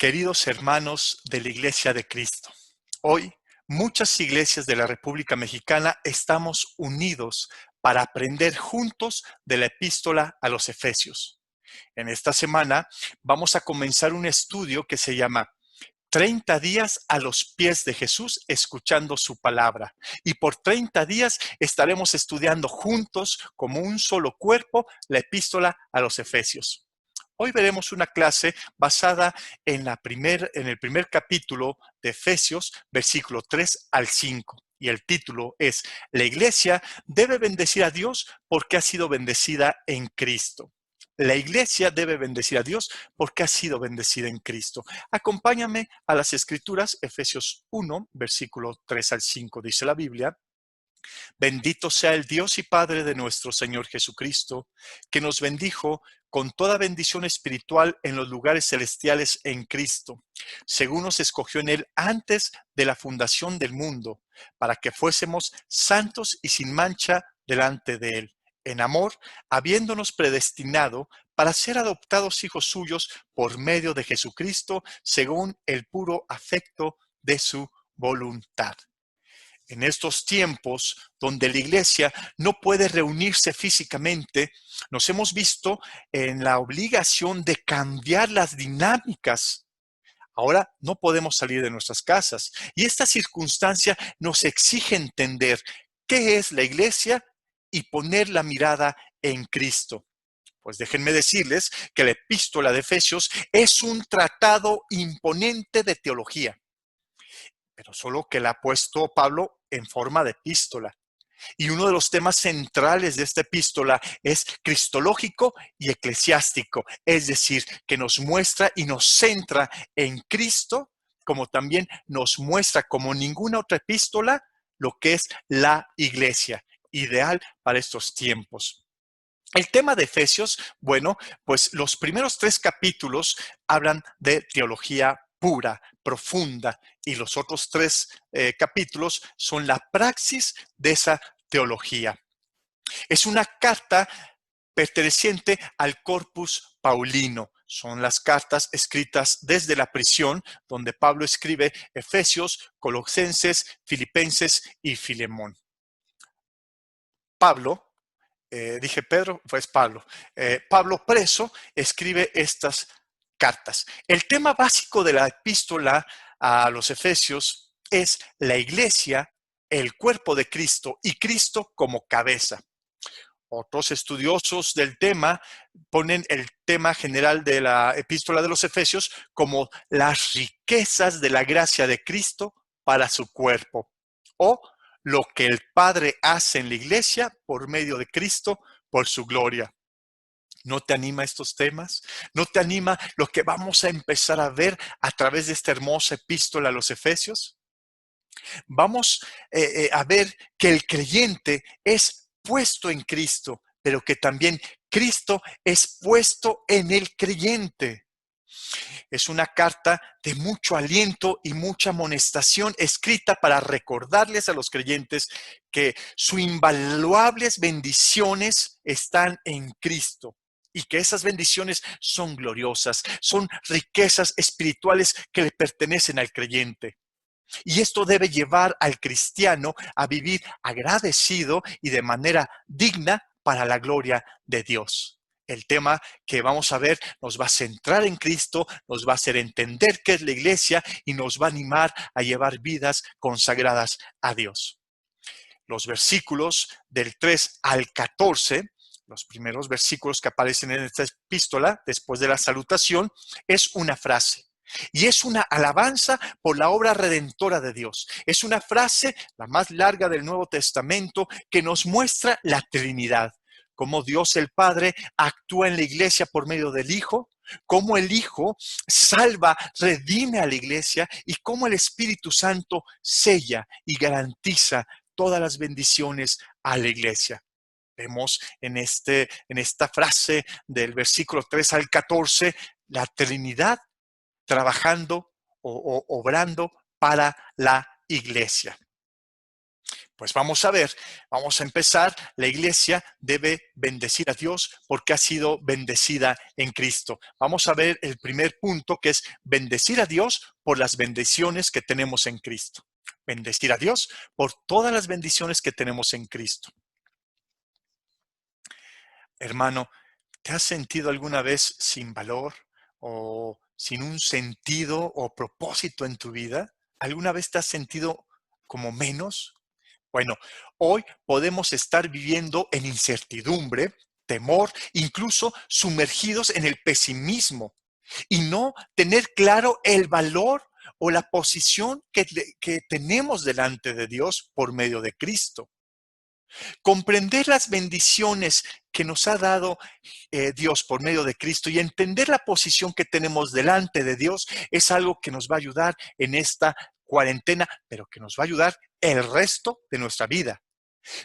Queridos hermanos de la Iglesia de Cristo, hoy muchas iglesias de la República Mexicana estamos unidos para aprender juntos de la epístola a los Efesios. En esta semana vamos a comenzar un estudio que se llama 30 días a los pies de Jesús escuchando su palabra. Y por 30 días estaremos estudiando juntos como un solo cuerpo la epístola a los Efesios. Hoy veremos una clase basada en el primer capítulo de Efesios, versículo 3 al 5. Y el título es: La iglesia debe bendecir a Dios porque ha sido bendecida en Cristo. La iglesia debe bendecir a Dios porque ha sido bendecida en Cristo. Acompáñame a las Escrituras, Efesios 1, versículo 3 al 5, dice la Biblia: Bendito sea el Dios y Padre de nuestro Señor Jesucristo, que nos bendijo con toda bendición espiritual en los lugares celestiales en Cristo, según nos escogió en Él antes de la fundación del mundo, para que fuésemos santos y sin mancha delante de Él, en amor, habiéndonos predestinado para ser adoptados hijos suyos por medio de Jesucristo, según el puro afecto de su voluntad. En estos tiempos donde la iglesia no puede reunirse físicamente, nos hemos visto en la obligación de cambiar las dinámicas. Ahora no podemos salir de nuestras casas y esta circunstancia nos exige entender qué es la iglesia y poner la mirada en Cristo. Pues déjenme decirles que la epístola de Efesios es un tratado imponente de teología, pero solo que la ha puesto Pablo en forma de epístola. Y uno de los temas centrales de esta epístola es cristológico y eclesiástico, es decir, que nos muestra y nos centra en Cristo, como también nos muestra, como ninguna otra epístola, lo que es la iglesia, ideal para estos tiempos. El tema de Efesios, bueno, pues los primeros 3 capítulos hablan de teología pura, profunda, y los otros 3 capítulos son la praxis de esa teología. Es una carta perteneciente al Corpus Paulino. Son las cartas escritas desde la prisión, donde Pablo escribe Efesios, Colosenses, Filipenses y Filemón. Pablo, dije Pedro, pues Pablo. Pablo preso escribe estas cartas. El tema básico de la epístola a los Efesios es la iglesia, el cuerpo de Cristo y Cristo como cabeza. Otros estudiosos del tema ponen el tema general de la epístola de los Efesios como las riquezas de la gracia de Cristo para su cuerpo, o lo que el Padre hace en la iglesia por medio de Cristo por su gloria. ¿No te anima estos temas? ¿No te anima lo que vamos a empezar a ver a través de esta hermosa epístola a los Efesios? Vamos a ver que el creyente es puesto en Cristo, pero que también Cristo es puesto en el creyente. Es una carta de mucho aliento y mucha amonestación escrita para recordarles a los creyentes que sus invaluables bendiciones están en Cristo y que esas bendiciones son gloriosas, son riquezas espirituales que le pertenecen al creyente. Y esto debe llevar al cristiano a vivir agradecido y de manera digna para la gloria de Dios. El tema que vamos a ver nos va a centrar en Cristo, nos va a hacer entender qué es la iglesia y nos va a animar a llevar vidas consagradas a Dios. Los versículos del 3 al 14, los primeros versículos que aparecen en esta epístola, después de la salutación, es una frase. Y es una alabanza por la obra redentora de Dios. Es una frase, la más larga del Nuevo Testamento, que nos muestra la Trinidad. Cómo Dios el Padre actúa en la iglesia por medio del Hijo, cómo el Hijo salva, redime a la iglesia y cómo el Espíritu Santo sella y garantiza todas las bendiciones a la iglesia. Vemos en esta frase del versículo 3 al 14 la Trinidad trabajando o obrando para la iglesia. Pues vamos a ver, vamos a empezar. La iglesia debe bendecir a Dios porque ha sido bendecida en Cristo. Vamos a ver el primer punto, que es bendecir a Dios por las bendiciones que tenemos en Cristo. Bendecir a Dios por todas las bendiciones que tenemos en Cristo. Hermano, ¿te has sentido alguna vez sin valor o sin un sentido o propósito en tu vida? ¿Alguna vez te has sentido como menos? Bueno, hoy podemos estar viviendo en incertidumbre, temor, incluso sumergidos en el pesimismo y no tener claro el valor o la posición que tenemos delante de Dios por medio de Cristo. Comprender las bendiciones que nos ha dado Dios por medio de Cristo y entender la posición que tenemos delante de Dios es algo que nos va a ayudar en esta cuarentena, pero que nos va a ayudar el resto de nuestra vida.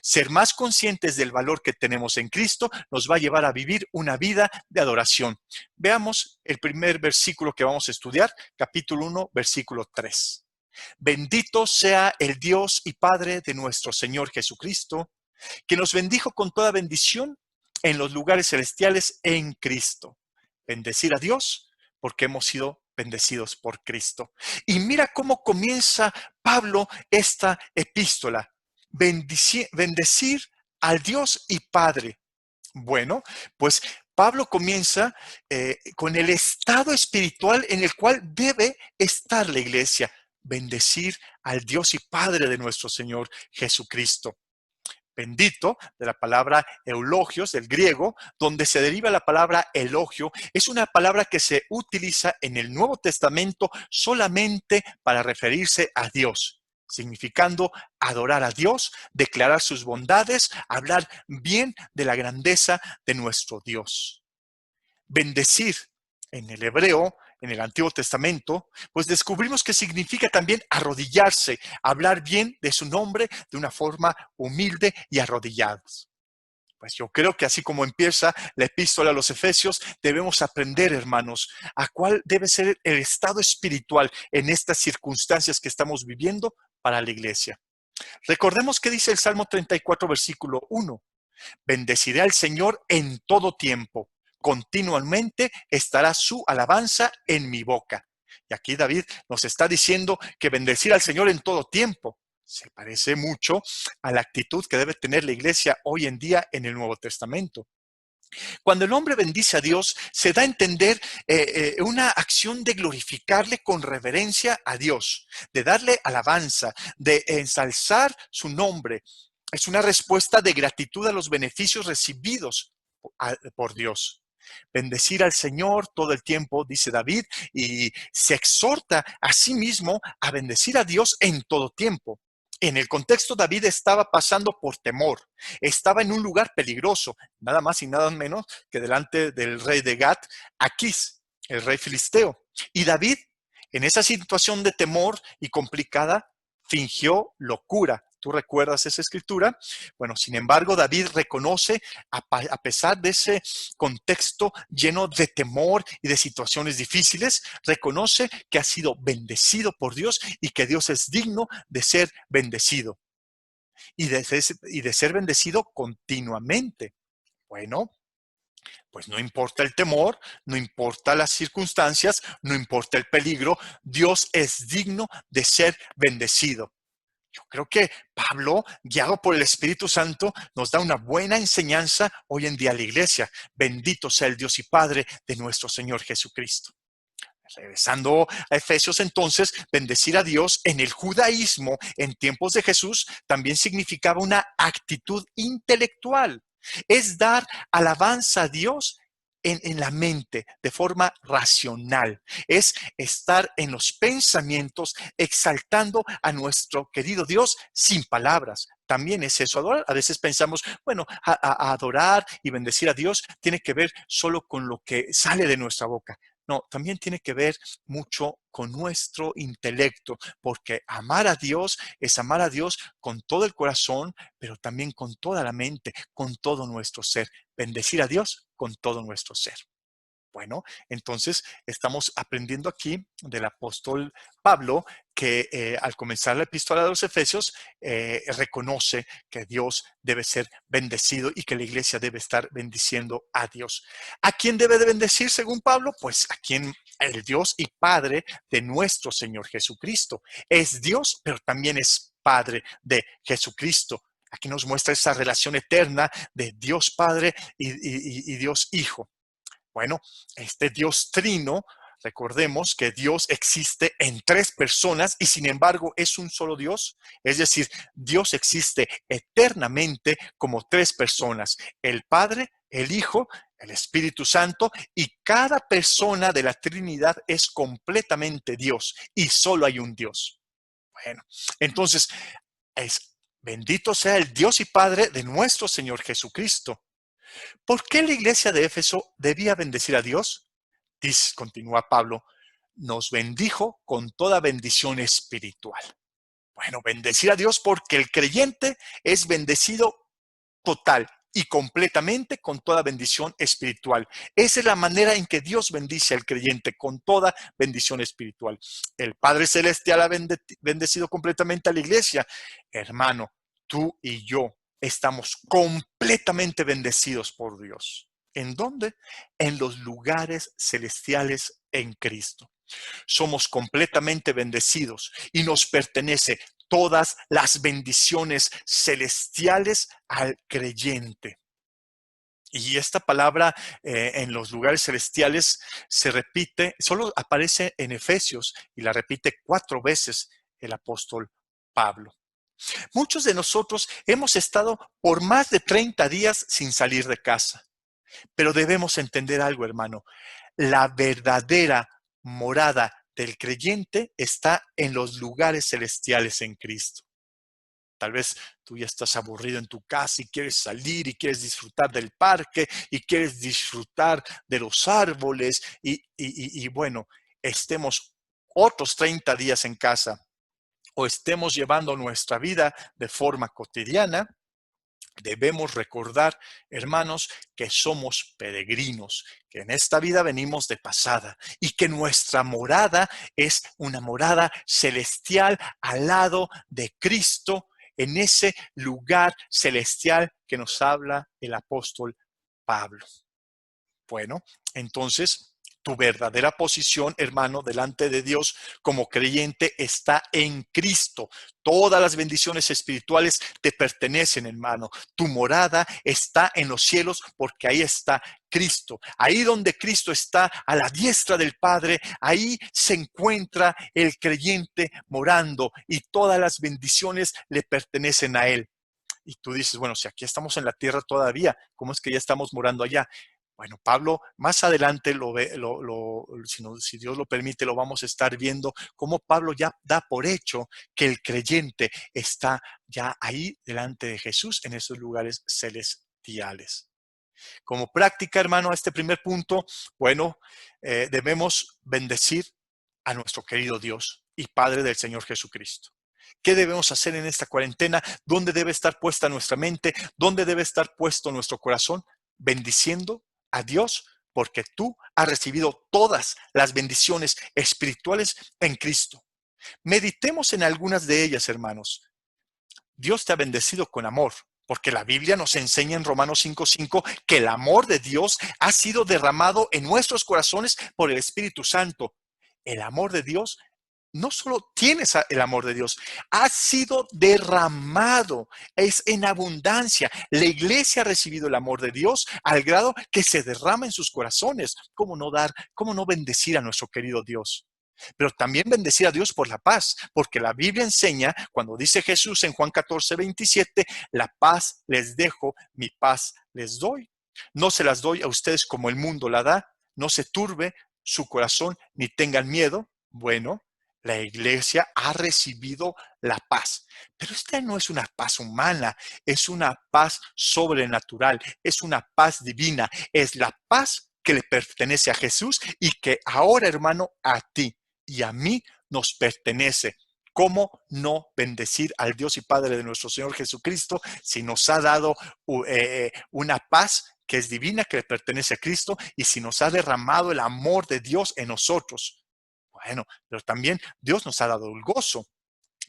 Ser más conscientes del valor que tenemos en Cristo nos va a llevar a vivir una vida de adoración. Veamos el primer versículo que vamos a estudiar, capítulo 1, versículo 3. Bendito sea el Dios y Padre de nuestro Señor Jesucristo, que nos bendijo con toda bendición en los lugares celestiales en Cristo. Bendecir a Dios porque hemos sido bendecidos por Cristo. Y mira cómo comienza Pablo esta epístola. Bendecir al Dios y Padre. Bueno, pues Pablo comienza con el estado espiritual en el cual debe estar la iglesia. Bendecir al Dios y Padre de nuestro Señor Jesucristo. Bendito, de la palabra eulogios, del griego, donde se deriva la palabra elogio, es una palabra que se utiliza en el Nuevo Testamento solamente para referirse a Dios, significando adorar a Dios, declarar sus bondades, hablar bien de la grandeza de nuestro Dios. Bendecir en el hebreo, en el Antiguo Testamento, pues descubrimos que significa también arrodillarse, hablar bien de su nombre de una forma humilde y arrodillados. Pues yo creo que así como empieza la epístola a los Efesios, debemos aprender, hermanos, a cuál debe ser el estado espiritual en estas circunstancias que estamos viviendo para la iglesia. Recordemos que dice el Salmo 34, versículo 1. Bendeciré al Señor en todo tiempo. Continuamente estará su alabanza en mi boca. Y aquí David nos está diciendo que bendecir al Señor en todo tiempo. Se parece mucho a la actitud que debe tener la iglesia hoy en día en el Nuevo Testamento. Cuando el hombre bendice a Dios, se da a entender una acción de glorificarle con reverencia a Dios, de darle alabanza, de ensalzar su nombre. Es una respuesta de gratitud a los beneficios recibidos por Dios. Bendecir al Señor todo el tiempo, dice David, y se exhorta a sí mismo a bendecir a Dios en todo tiempo. En el contexto, David estaba pasando por temor, estaba en un lugar peligroso, nada más y nada menos que delante del rey de Gat, Aquís, el rey filisteo. Y David, en esa situación de temor y complicada, fingió locura. ¿Tú recuerdas esa escritura? Bueno, sin embargo, David reconoce, a pesar de ese contexto lleno de temor y de situaciones difíciles, reconoce que ha sido bendecido por Dios y que Dios es digno de ser bendecido y de ser bendecido continuamente. Bueno, pues no importa el temor, no importa las circunstancias, no importa el peligro, Dios es digno de ser bendecido. Yo creo que Pablo, guiado por el Espíritu Santo, nos da una buena enseñanza hoy en día a la iglesia. Bendito sea el Dios y Padre de nuestro Señor Jesucristo. Regresando a Efesios, entonces, bendecir a Dios en el judaísmo en tiempos de Jesús también significaba una actitud intelectual. Es dar alabanza a Dios en la mente de forma racional. Es estar en los pensamientos exaltando a nuestro querido Dios sin palabras. También es eso, adorar. A veces pensamos, bueno, a adorar y bendecir a Dios tiene que ver solo con lo que sale de nuestra boca. No, también tiene que ver mucho con nuestro intelecto, porque amar a Dios es amar a Dios con todo el corazón, pero también con toda la mente, con todo nuestro ser. Bendecir a Dios con todo nuestro ser. Bueno, entonces estamos aprendiendo aquí del apóstol Pablo que al comenzar la epístola de los Efesios reconoce que Dios debe ser bendecido y que la iglesia debe estar bendiciendo a Dios. ¿A quién debe de bendecir según Pablo? Pues a quien el Dios y Padre de nuestro Señor Jesucristo. Es Dios, pero también es Padre de Jesucristo. Aquí nos muestra esa relación eterna de Dios Padre y Dios Hijo. Bueno, este Dios trino, recordemos que Dios existe en tres personas y sin embargo es un solo Dios. Es decir, Dios existe eternamente como tres personas, el Padre, el Hijo, el Espíritu Santo, y cada persona de la Trinidad es completamente Dios y solo hay un Dios. Bueno, entonces, bendito sea el Dios y Padre de nuestro Señor Jesucristo. ¿Por qué la iglesia de Éfeso debía bendecir a Dios? Dice, continúa Pablo, nos bendijo con toda bendición espiritual. Bueno, bendecir a Dios porque el creyente es bendecido total y completamente con toda bendición espiritual. Esa es la manera en que Dios bendice al creyente, con toda bendición espiritual. El Padre Celestial ha bendecido completamente a la iglesia. Hermano, tú y yo estamos completamente bendecidos por Dios. ¿En dónde? En los lugares celestiales en Cristo. Somos completamente bendecidos y nos pertenece todas las bendiciones celestiales al creyente. Y esta palabra en los lugares celestiales se repite, solo aparece en Efesios y la repite 4 veces el apóstol Pablo. Muchos de nosotros hemos estado por más de 30 días sin salir de casa, pero debemos entender algo, hermano. La verdadera morada del creyente está en los lugares celestiales en Cristo. Tal vez tú ya estás aburrido en tu casa y quieres salir y quieres disfrutar del parque y quieres disfrutar de los árboles y bueno, estemos otros 30 días en casa o estemos llevando nuestra vida de forma cotidiana. Debemos recordar, hermanos, que somos peregrinos, que en esta vida venimos de pasada y que nuestra morada es una morada celestial al lado de Cristo, en ese lugar celestial que nos habla el apóstol Pablo. Bueno, entonces tu verdadera posición, hermano, delante de Dios como creyente está en Cristo. Todas las bendiciones espirituales te pertenecen, hermano. Tu morada está en los cielos porque ahí está Cristo. Ahí donde Cristo está, a la diestra del Padre, ahí se encuentra el creyente morando y todas las bendiciones le pertenecen a Él. Y tú dices, bueno, si aquí estamos en la tierra todavía, ¿cómo es que ya estamos morando allá? Bueno, Pablo más adelante si Dios lo permite, lo vamos a estar viendo, cómo Pablo ya da por hecho que el creyente está ya ahí delante de Jesús en esos lugares celestiales. Como práctica, hermano, a este primer punto, bueno, debemos bendecir a nuestro querido Dios y Padre del Señor Jesucristo. ¿Qué debemos hacer en esta cuarentena? ¿Dónde debe estar puesta nuestra mente? ¿Dónde debe estar puesto nuestro corazón? Bendiciendo a Dios, porque tú has recibido todas las bendiciones espirituales en Cristo. Meditemos en algunas de ellas, hermanos. Dios te ha bendecido con amor, porque la Biblia nos enseña en Romanos 5:5 que el amor de Dios ha sido derramado en nuestros corazones por el Espíritu Santo. El amor de Dios, no solo tienes el amor de Dios, ha sido derramado, es en abundancia. La iglesia ha recibido el amor de Dios al grado que se derrama en sus corazones. Cómo no bendecir a nuestro querido Dios? Pero también bendecir a Dios por la paz, porque la Biblia enseña, cuando dice Jesús en Juan 14:27, la paz les dejo, mi paz les doy. No se las doy a ustedes como el mundo la da, no se turbe su corazón ni tengan miedo. Bueno, la iglesia ha recibido la paz, pero esta no es una paz humana, es una paz sobrenatural, es una paz divina, es la paz que le pertenece a Jesús y que ahora, hermano, a ti y a mí nos pertenece. ¿Cómo no bendecir al Dios y Padre de nuestro Señor Jesucristo si nos ha dado una paz que es divina, que le pertenece a Cristo, y si nos ha derramado el amor de Dios en nosotros. Bueno, pero también Dios nos ha dado el gozo,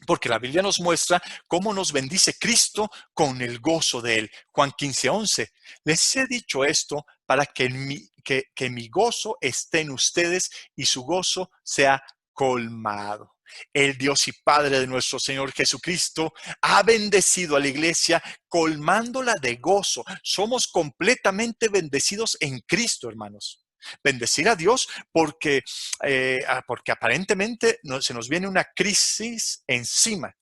porque la Biblia nos muestra cómo nos bendice Cristo con el gozo de Él. Juan 15:11. Les he dicho esto para que mi gozo esté en ustedes y su gozo sea colmado. El Dios y Padre de nuestro Señor Jesucristo ha bendecido a la iglesia colmándola de gozo. Somos completamente bendecidos en Cristo, hermanos. Bendecir a Dios porque aparentemente se nos viene una crisis encima.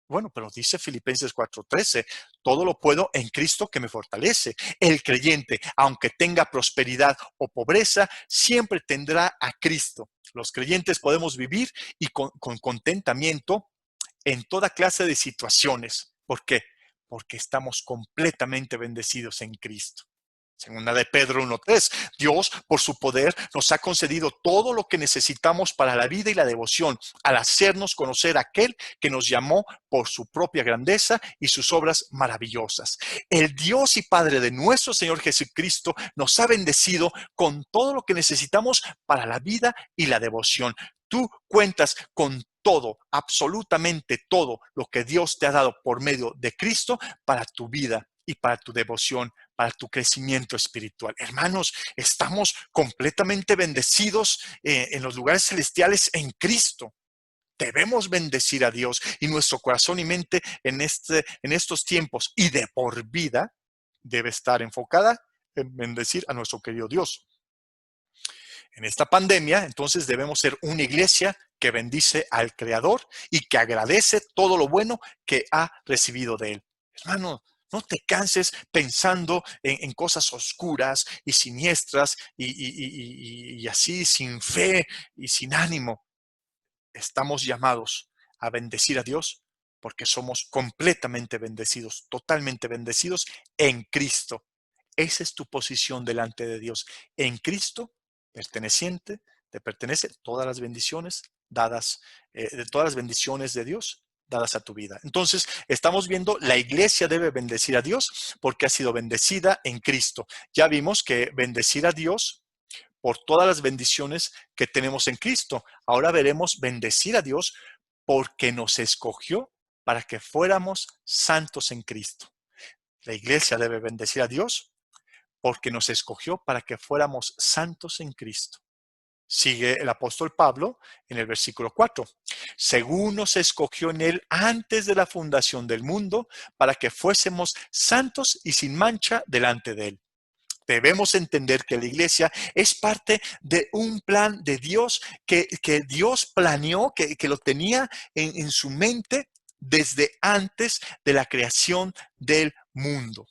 Bueno, pero dice Filipenses 4:13, todo lo puedo en Cristo que me fortalece. El creyente, aunque tenga prosperidad o pobreza, siempre tendrá a Cristo. Los creyentes podemos vivir y con contentamiento en toda clase de situaciones. ¿Por qué? Porque estamos completamente bendecidos en Cristo. Segunda de Pedro 1:3. Dios, por su poder, nos ha concedido todo lo que necesitamos para la vida y la devoción, al hacernos conocer a aquel que nos llamó por su propia grandeza y sus obras maravillosas. El Dios y Padre de nuestro Señor Jesucristo nos ha bendecido con todo lo que necesitamos para la vida y la devoción. Tú cuentas con todo, absolutamente todo lo que Dios te ha dado por medio de Cristo para tu vida y para tu devoción, para tu crecimiento espiritual. Hermanos, estamos completamente bendecidos en los lugares celestiales en Cristo. Debemos bendecir a Dios y nuestro corazón y mente en estos tiempos y de por vida debe estar enfocada en bendecir a nuestro querido Dios. En esta pandemia, entonces, debemos ser una iglesia que bendice al Creador y que agradece todo lo bueno que ha recibido de Él. Hermano, no te canses pensando en cosas oscuras y siniestras y así sin fe y sin ánimo. Estamos llamados a bendecir a Dios porque somos completamente bendecidos, totalmente bendecidos en Cristo. Esa es tu posición delante de Dios. En Cristo, te pertenece todas las bendiciones dadas, de todas las bendiciones de Dios dadas a tu vida. Entonces, estamos viendo, la iglesia debe bendecir a Dios porque ha sido bendecida en Cristo. Ya vimos que bendecir a Dios por todas las bendiciones que tenemos en Cristo. Ahora veremos bendecir a Dios porque nos escogió para que fuéramos santos en Cristo. La iglesia debe bendecir a Dios porque nos escogió para que fuéramos santos en Cristo. Sigue el apóstol Pablo en el versículo 4. Según nos escogió en él antes de la fundación del mundo, para que fuésemos santos y sin mancha delante de él. Debemos entender que la iglesia es parte de un plan de Dios que Dios planeó, que lo tenía en su mente desde antes de la creación del mundo.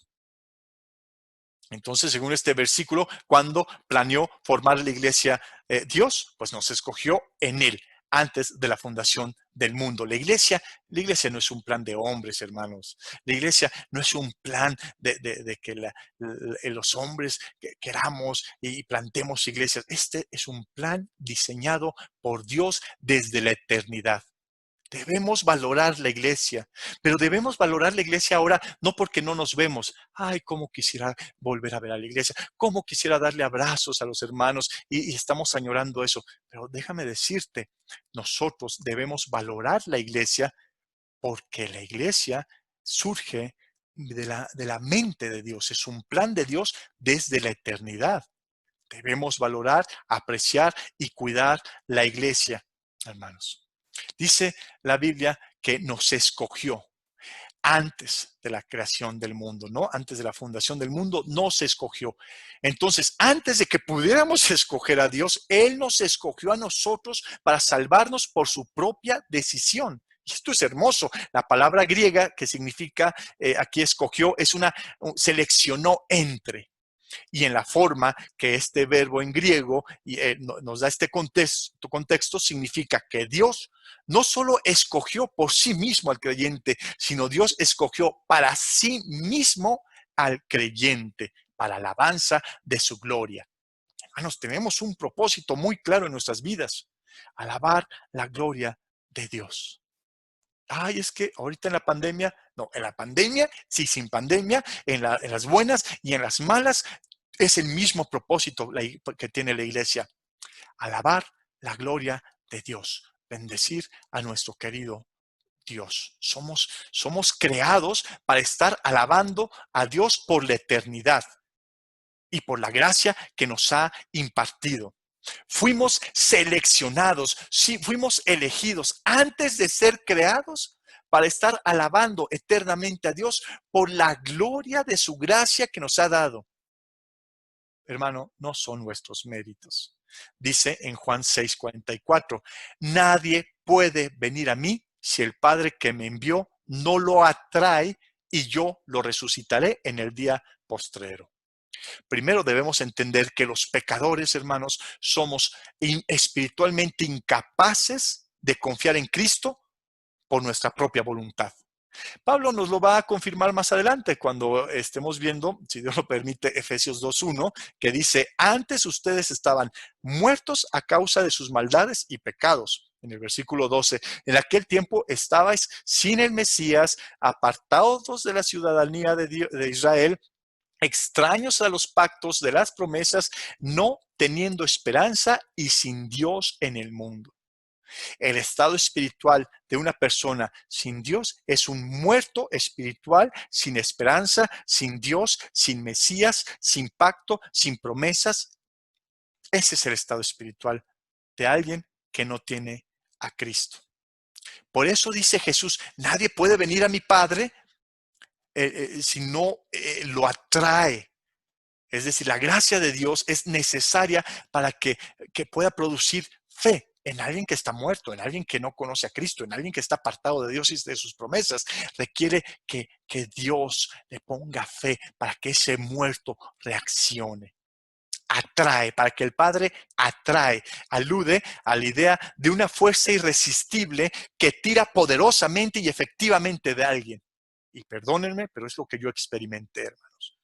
Entonces, según este versículo, cuando planeó formar la iglesia Dios, pues nos escogió en él antes de la fundación del mundo. La iglesia no es un plan de hombres, hermanos. La iglesia no es un plan de que los hombres queramos y plantemos iglesias. Este es un plan diseñado por Dios desde la eternidad. Debemos valorar la iglesia, pero debemos valorar la iglesia ahora no porque no nos vemos. Ay, cómo quisiera volver a ver a la iglesia, cómo quisiera darle abrazos a los hermanos y estamos añorando eso. Pero déjame decirte, nosotros debemos valorar la iglesia porque la iglesia surge de la mente de Dios, es un plan de Dios desde la eternidad. Debemos valorar, apreciar y cuidar la iglesia, hermanos. Dice la Biblia que nos escogió antes de la creación del mundo, ¿no? Antes de la fundación del mundo, nos escogió. Entonces, antes de que pudiéramos escoger a Dios, Él nos escogió a nosotros para salvarnos por su propia decisión. Y esto es hermoso. La palabra griega que significa, aquí escogió, es seleccionó entre. Y en la forma que este verbo en griego nos da este contexto, significa que Dios no solo escogió por sí mismo al creyente, sino Dios escogió para sí mismo al creyente, para alabanza de su gloria. Hermanos, tenemos un propósito muy claro en nuestras vidas: alabar la gloria de Dios. Ay, es que ahorita en la pandemia, no, en la pandemia, sí, sin pandemia, en las buenas y en las malas, Es el mismo propósito que tiene la iglesia: alabar la gloria de Dios, bendecir a nuestro querido Dios. Somos creados para estar alabando a Dios por la eternidad y por la gracia que nos ha impartido. Fuimos seleccionados, sí, fuimos elegidos antes de ser creados para estar alabando eternamente a Dios por la gloria de su gracia que nos ha dado. Hermano, no son nuestros méritos. Dice en Juan 6:44, nadie puede venir a mí si el Padre que me envió no lo atrae, y yo lo resucitaré en el día postrero. Primero debemos entender que los pecadores, hermanos, somos espiritualmente incapaces de confiar en Cristo por nuestra propia voluntad. Pablo nos lo va a confirmar más adelante cuando estemos viendo, si Dios lo permite, Efesios 2:1, que dice: antes ustedes estaban muertos a causa de sus maldades y pecados. En el versículo 12, en aquel tiempo estabais sin el Mesías, apartados de la ciudadanía de Israel, extraños a los pactos de las promesas, no teniendo esperanza y sin Dios en el mundo. El estado espiritual de una persona sin Dios es un muerto espiritual, sin esperanza, sin Dios, sin Mesías, sin pacto, sin promesas. Ese es el estado espiritual de alguien que no tiene a Cristo. Por eso dice Jesús: nadie puede venir a mi Padre si no lo atrae. Es decir, la gracia de Dios es necesaria para que pueda producir fe en alguien que está muerto, en alguien que no conoce a Cristo, en alguien que está apartado de Dios y de sus promesas. Requiere que Dios le ponga fe para que ese muerto reaccione. Atrae, para que el Padre atrae. Alude a la idea de una fuerza irresistible que tira poderosamente y efectivamente de alguien. Y perdónenme, pero es lo que yo experimenté, hermanos.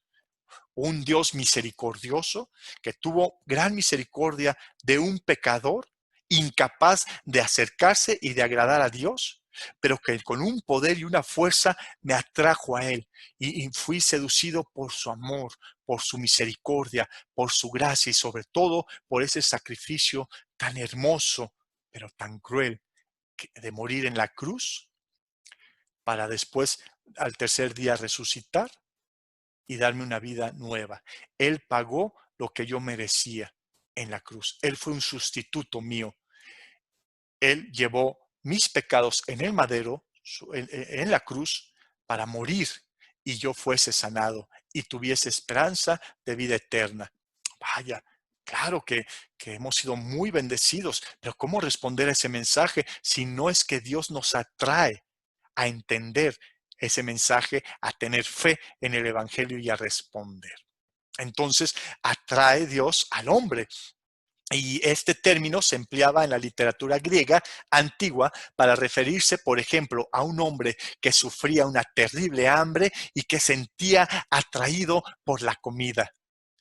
Un Dios misericordioso que tuvo gran misericordia de un pecador incapaz de acercarse y de agradar a Dios, pero que con un poder y una fuerza me atrajo a Él y fui seducido por su amor, por su misericordia, por su gracia y sobre todo por ese sacrificio tan hermoso, pero tan cruel, de morir en la cruz para después al tercer día resucitar y darme una vida nueva. Él pagó lo que yo merecía en la cruz. Él fue un sustituto mío. Él llevó mis pecados en el madero, en la cruz, para morir y yo fuese sanado y tuviese esperanza de vida eterna. Vaya, claro que hemos sido muy bendecidos, pero ¿cómo responder a ese mensaje si no es que Dios nos atrae a entender ese mensaje, a tener fe en el Evangelio y a responder? Entonces, atrae Dios al hombre. Y este término se empleaba en la literatura griega antigua para referirse, por ejemplo, a un hombre que sufría una terrible hambre y que sentía atraído por la comida.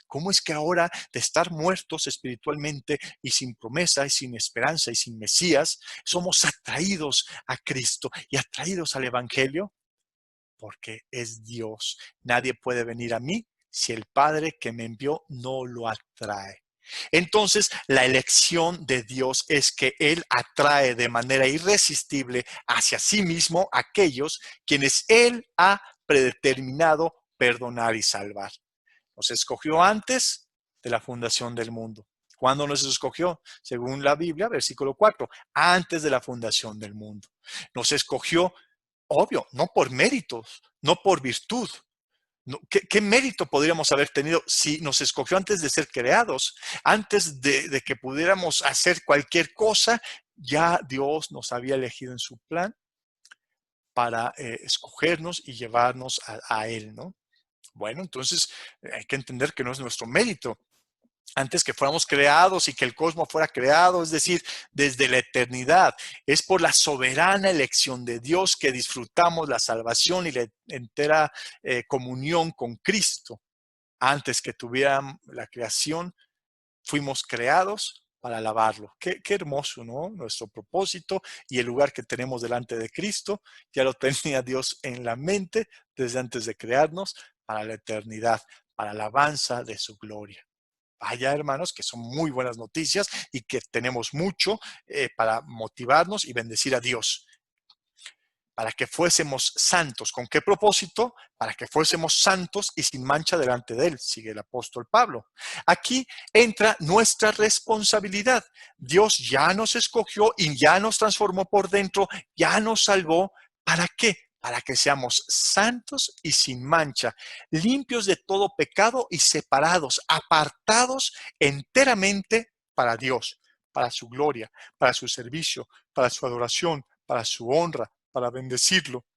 ¿Cómo es que ahora, de estar muertos espiritualmente y sin promesa y sin esperanza y sin Mesías, somos atraídos a Cristo y atraídos al Evangelio? Porque es Dios. Nadie puede venir a mí si el Padre que me envió no lo atrae. Entonces, la elección de Dios es que Él atrae de manera irresistible hacia sí mismo a aquellos quienes Él ha predeterminado perdonar y salvar. Nos escogió antes de la fundación del mundo. ¿Cuándo nos escogió? Según la Biblia, versículo 4, antes de la fundación del mundo. Nos escogió, obvio, no por méritos, no por virtud. No, ¿qué mérito podríamos haber tenido si nos escogió antes de ser creados? Antes de que pudiéramos hacer cualquier cosa, ya Dios nos había elegido en su plan para escogernos y llevarnos a Él, ¿no? Bueno, entonces hay que entender que no es nuestro mérito. Antes que fuéramos creados y que el cosmos fuera creado, es decir, desde la eternidad. Es por la soberana elección de Dios que disfrutamos la salvación y la entera comunión con Cristo. Antes que tuvieran la creación, fuimos creados para alabarlo. Qué hermoso, ¿no? Nuestro propósito y el lugar que tenemos delante de Cristo, ya lo tenía Dios en la mente desde antes de crearnos para la eternidad, para la alabanza de su gloria. Vaya, hermanos, que son muy buenas noticias y que tenemos mucho para motivarnos y bendecir a Dios, para que fuésemos santos. ¿Con qué propósito? Para que fuésemos santos y sin mancha delante de Él, sigue el apóstol Pablo. Aquí entra nuestra responsabilidad. Dios ya nos escogió y ya nos transformó por dentro, ya nos salvó. ¿Para qué? Para que seamos santos y sin mancha, limpios de todo pecado y separados, apartados enteramente para Dios, para su gloria, para su servicio, para su adoración, para su honra, para bendecirlo.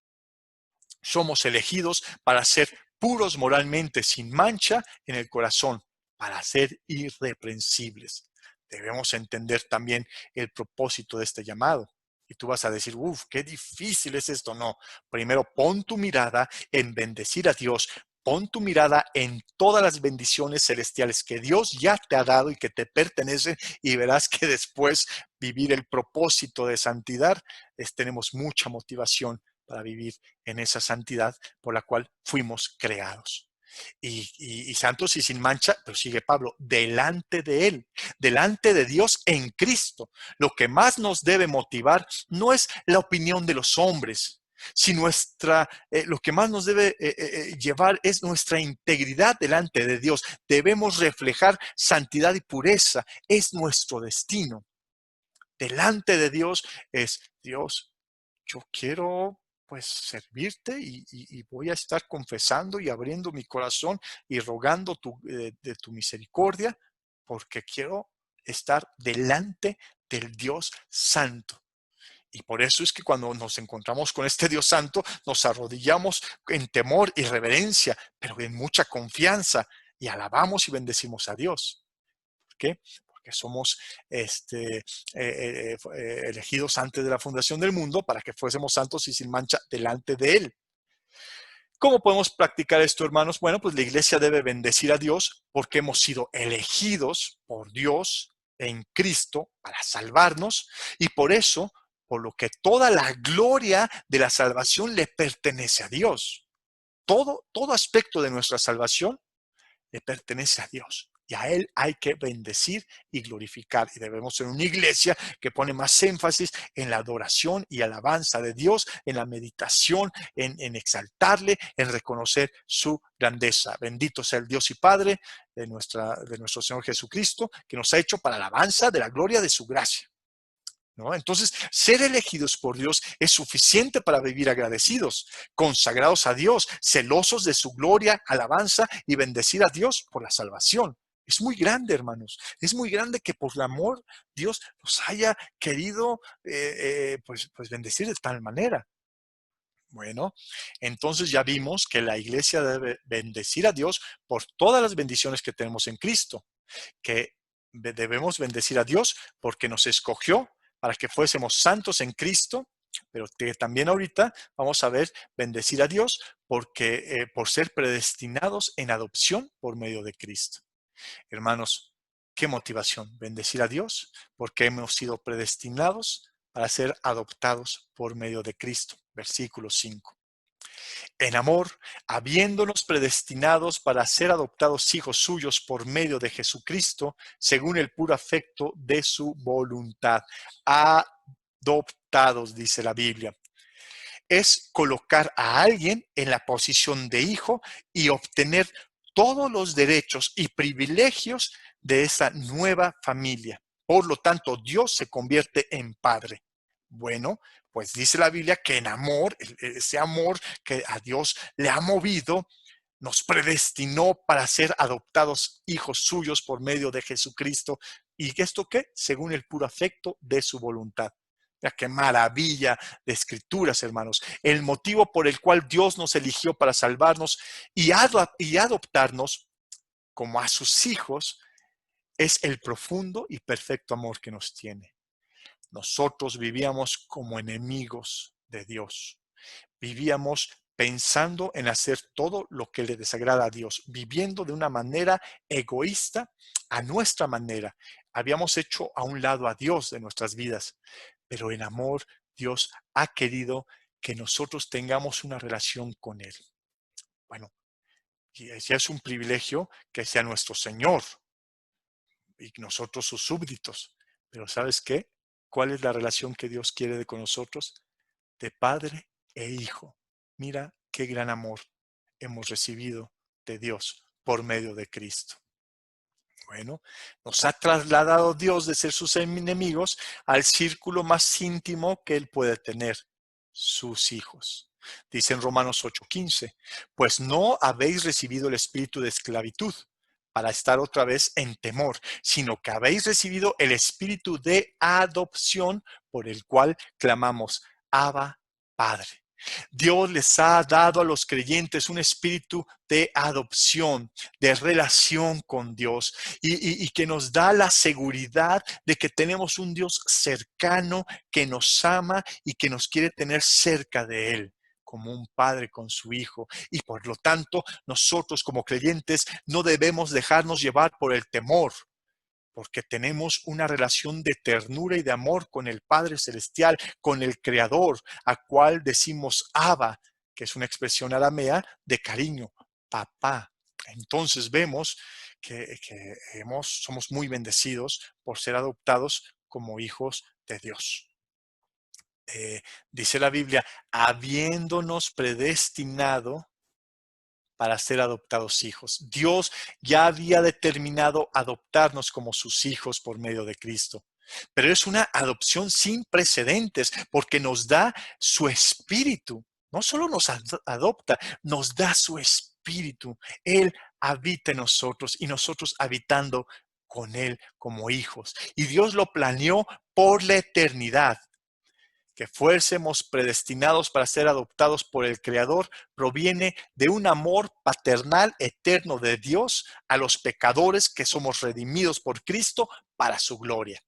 Somos elegidos para ser puros moralmente, sin mancha en el corazón, para ser irreprensibles. Debemos entender también el propósito de este llamado. Y tú vas a decir, uff, qué difícil es esto. No, primero pon tu mirada en bendecir a Dios. Pon tu mirada en todas las bendiciones celestiales que Dios ya te ha dado y que te pertenecen, y verás que después vivir el propósito de santidad tenemos mucha motivación para vivir en esa santidad por la cual fuimos creados. Y santos y sin mancha, pero sigue Pablo, delante de Él, delante de Dios en Cristo. Lo que más nos debe motivar no es la opinión de los hombres, si lo que más nos debe llevar es nuestra integridad delante de Dios. Debemos reflejar santidad y pureza, es nuestro destino. Delante de Dios es, Dios, yo quiero pues servirte y voy a estar confesando y abriendo mi corazón y rogando de tu misericordia, porque quiero estar delante del Dios Santo. Y por eso es que cuando nos encontramos con este Dios Santo, nos arrodillamos en temor y reverencia, pero en mucha confianza, y alabamos y bendecimos a Dios. ¿Por qué? Porque somos elegidos antes de la fundación del mundo para que fuésemos santos y sin mancha delante de Él. ¿Cómo podemos practicar esto, hermanos? Bueno, pues la iglesia debe bendecir a Dios porque hemos sido elegidos por Dios en Cristo para salvarnos, y por eso, por lo que toda la gloria de la salvación le pertenece a Dios. Todo aspecto de nuestra salvación le pertenece a Dios. Y a Él hay que bendecir y glorificar. Y debemos ser una iglesia que pone más énfasis en la adoración y alabanza de Dios, en la meditación, en exaltarle, en reconocer su grandeza. Bendito sea el Dios y Padre de nuestro Señor Jesucristo, que nos ha hecho para alabanza de la gloria de su gracia, ¿no? Entonces, ser elegidos por Dios es suficiente para vivir agradecidos, consagrados a Dios, celosos de su gloria, alabanza y bendecir a Dios por la salvación. Es muy grande, hermanos. Es muy grande que por el amor Dios nos haya querido pues bendecir de tal manera. Bueno, entonces ya vimos que la iglesia debe bendecir a Dios por todas las bendiciones que tenemos en Cristo, que debemos bendecir a Dios porque nos escogió para que fuésemos santos en Cristo, pero que también ahorita vamos a ver bendecir a Dios porque por ser predestinados en adopción por medio de Cristo. Hermanos, qué motivación, bendecir a Dios porque hemos sido predestinados para ser adoptados por medio de Cristo. Versículo 5. En amor, habiéndonos predestinados para ser adoptados hijos suyos por medio de Jesucristo, según el puro afecto de su voluntad. Adoptados, dice la Biblia. Es colocar a alguien en la posición de hijo y obtener todos los derechos y privilegios de esa nueva familia. Por lo tanto, Dios se convierte en padre. Bueno, pues dice la Biblia que en amor, ese amor que a Dios le ha movido, nos predestinó para ser adoptados hijos suyos por medio de Jesucristo. ¿Y esto qué? Según el puro afecto de su voluntad. Mira qué maravilla de escrituras, hermanos. El motivo por el cual Dios nos eligió para salvarnos y adoptarnos como a sus hijos es el profundo y perfecto amor que nos tiene. Nosotros vivíamos como enemigos de Dios. Vivíamos pensando en hacer todo lo que le desagrada a Dios, viviendo de una manera egoísta, a nuestra manera. Habíamos hecho a un lado a Dios de nuestras vidas, pero en amor Dios ha querido que nosotros tengamos una relación con Él. Bueno, Y ya es un privilegio que sea nuestro Señor y nosotros sus súbditos. Pero ¿sabes qué? ¿Cuál es la relación que Dios quiere con nosotros? De padre e hijo. Mira qué gran amor hemos recibido de Dios por medio de Cristo. Bueno, nos ha trasladado Dios de ser sus enemigos al círculo más íntimo que Él puede tener, sus hijos. Dice en Romanos 8:15, pues no habéis recibido el espíritu de esclavitud para estar otra vez en temor, sino que habéis recibido el espíritu de adopción por el cual clamamos, Abba, Padre. Dios les ha dado a los creyentes un espíritu de adopción, de relación con Dios y que nos da la seguridad de que tenemos un Dios cercano que nos ama y que nos quiere tener cerca de Él como un padre con su hijo. Y por lo tanto, nosotros como creyentes no debemos dejarnos llevar por el temor, porque tenemos una relación de ternura y de amor con el Padre Celestial, con el Creador, a cual decimos Abba, que es una expresión aramea de cariño, papá. Entonces vemos que somos muy bendecidos por ser adoptados como hijos de Dios. Dice la Biblia, habiéndonos predestinado para ser adoptados hijos. Dios ya había determinado adoptarnos como sus hijos por medio de Cristo. Pero es una adopción sin precedentes porque nos da su espíritu. No solo nos adopta, nos da su espíritu. Él habita en nosotros y nosotros habitando con Él como hijos. Y Dios lo planeó por la eternidad. Que fuésemos predestinados para ser adoptados por el Creador proviene de un amor paternal eterno de Dios a los pecadores que somos redimidos por Cristo para su gloria.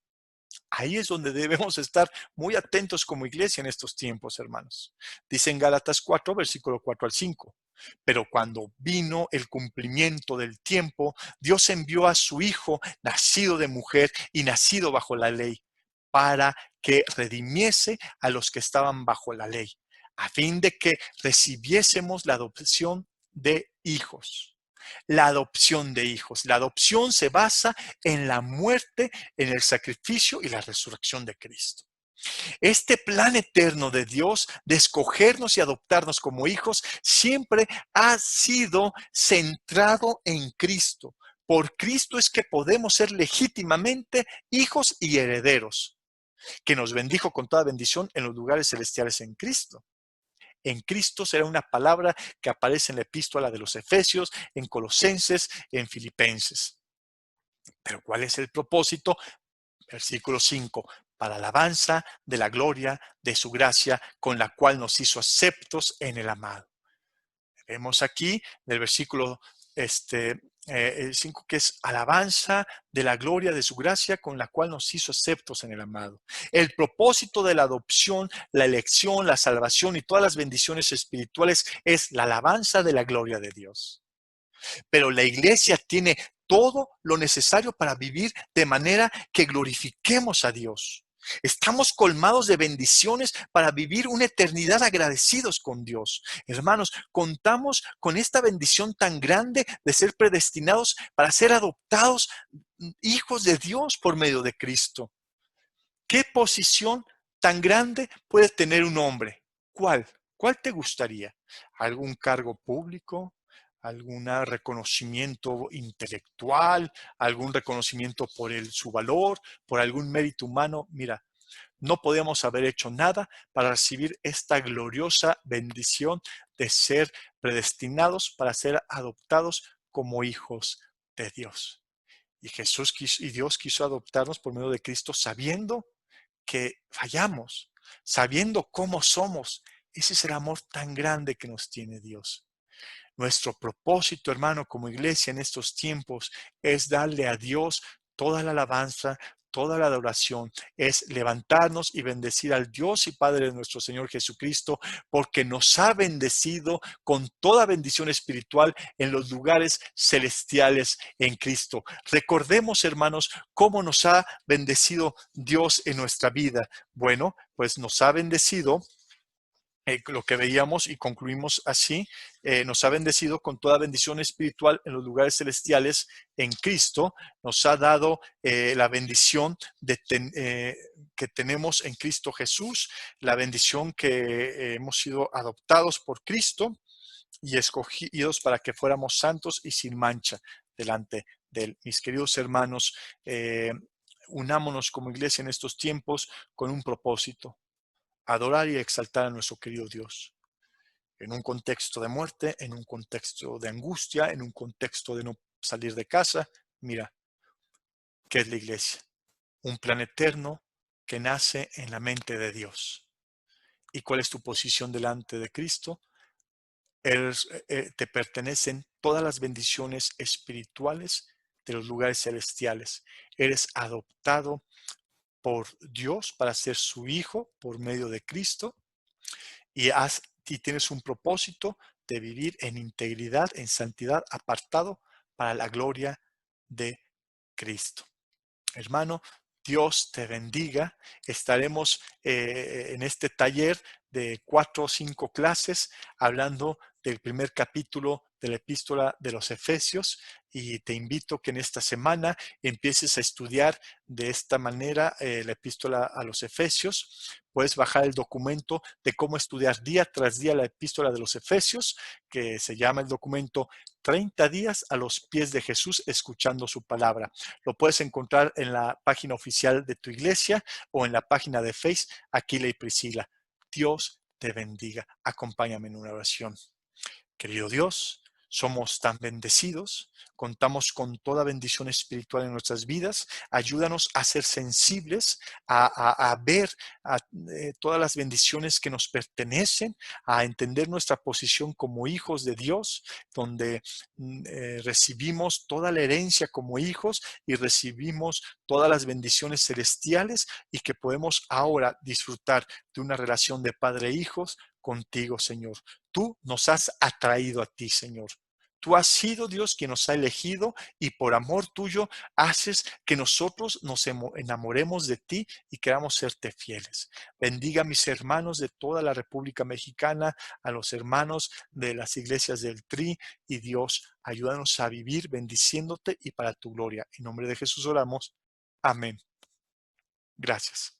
Ahí es donde debemos estar muy atentos como iglesia en estos tiempos, hermanos. Dice en Gálatas 4, versículo 4 al 5. Pero cuando vino el cumplimiento del tiempo, Dios envió a su Hijo, nacido de mujer y nacido bajo la ley, para que redimiese a los que estaban bajo la ley, a fin de que recibiésemos la adopción de hijos. La adopción de hijos. La adopción se basa en la muerte, en el sacrificio y la resurrección de Cristo. Este plan eterno de Dios de escogernos y adoptarnos como hijos siempre ha sido centrado en Cristo. Por Cristo es que podemos ser legítimamente hijos y herederos, que nos bendijo con toda bendición en los lugares celestiales en Cristo. En Cristo será una palabra que aparece en la epístola de los Efesios, en Colosenses, en Filipenses. Pero ¿cuál es el propósito? Versículo 5, para alabanza de la gloria de su gracia, con la cual nos hizo aceptos en el amado. Vemos aquí del versículo 5 que es alabanza de la gloria de su gracia, con la cual nos hizo aceptos en el amado. El propósito de la adopción, la elección, la salvación y todas las bendiciones espirituales es la alabanza de la gloria de Dios. Pero la iglesia tiene todo lo necesario para vivir de manera que glorifiquemos a Dios. Estamos colmados de bendiciones para vivir una eternidad agradecidos con Dios. Hermanos, contamos con esta bendición tan grande de ser predestinados para ser adoptados hijos de Dios por medio de Cristo. ¿Qué posición tan grande puede tener un hombre? ¿Cuál? ¿Cuál te gustaría? ¿Algún cargo público? ¿Algún reconocimiento intelectual? ¿Algún reconocimiento por su valor? ¿Por algún mérito humano? Mira, no podemos haber hecho nada para recibir esta gloriosa bendición de ser predestinados para ser adoptados como hijos de Dios. Y Dios quiso adoptarnos por medio de Cristo sabiendo que fallamos, sabiendo cómo somos. Ese es el amor tan grande que nos tiene Dios. Nuestro propósito, hermano, como iglesia en estos tiempos es darle a Dios toda la alabanza, toda la adoración, es levantarnos y bendecir al Dios y Padre de nuestro Señor Jesucristo, porque nos ha bendecido con toda bendición espiritual en los lugares celestiales en Cristo. Recordemos, hermanos, cómo nos ha bendecido Dios en nuestra vida. Bueno, pues nos ha bendecido lo que veíamos y concluimos así, nos ha bendecido con toda bendición espiritual en los lugares celestiales en Cristo, nos ha dado la bendición que tenemos en Cristo Jesús, la bendición que hemos sido adoptados por Cristo y escogidos para que fuéramos santos y sin mancha delante de Él. Mis queridos hermanos, unámonos como iglesia en estos tiempos con un propósito: adorar y exaltar a nuestro querido Dios. En un contexto de muerte, en un contexto de angustia, en un contexto de no salir de casa, mira, ¿qué es la iglesia? Un plan eterno que nace en la mente de Dios. ¿Y cuál es tu posición delante de Cristo? Te pertenecen todas las bendiciones espirituales de los lugares celestiales. Eres adoptado por Dios para ser su hijo por medio de Cristo y tienes un propósito de vivir en integridad, en santidad, apartado para la gloria de Cristo. Hermano, Dios te bendiga. Estaremos en este taller de 4 o 5 clases hablando del primer capítulo de la epístola de los Efesios, y te invito que en esta semana empieces a estudiar de esta manera la epístola a los Efesios. Puedes bajar el documento de cómo estudiar día tras día la epístola de los Efesios, que se llama el documento 30 días a los pies de Jesús escuchando su palabra. Lo puedes encontrar en la página oficial de tu iglesia o en la página de Facebook, Aquila y Priscila. Dios te bendiga. Acompáñame en una oración. Querido Dios, somos tan bendecidos, contamos con toda bendición espiritual en nuestras vidas. Ayúdanos a ser sensibles, a ver todas las bendiciones que nos pertenecen, a entender nuestra posición como hijos de Dios, donde recibimos toda la herencia como hijos y recibimos todas las bendiciones celestiales, y que podemos ahora disfrutar de una relación de padre e hijos contigo, Señor. Tú nos has atraído a ti, Señor. Tú has sido Dios quien nos ha elegido, y por amor tuyo haces que nosotros nos enamoremos de ti y queramos serte fieles. Bendiga a mis hermanos de toda la República Mexicana, a los hermanos de las iglesias del TRI, y Dios, ayúdanos a vivir bendiciéndote y para tu gloria. En nombre de Jesús oramos. Amén. Gracias.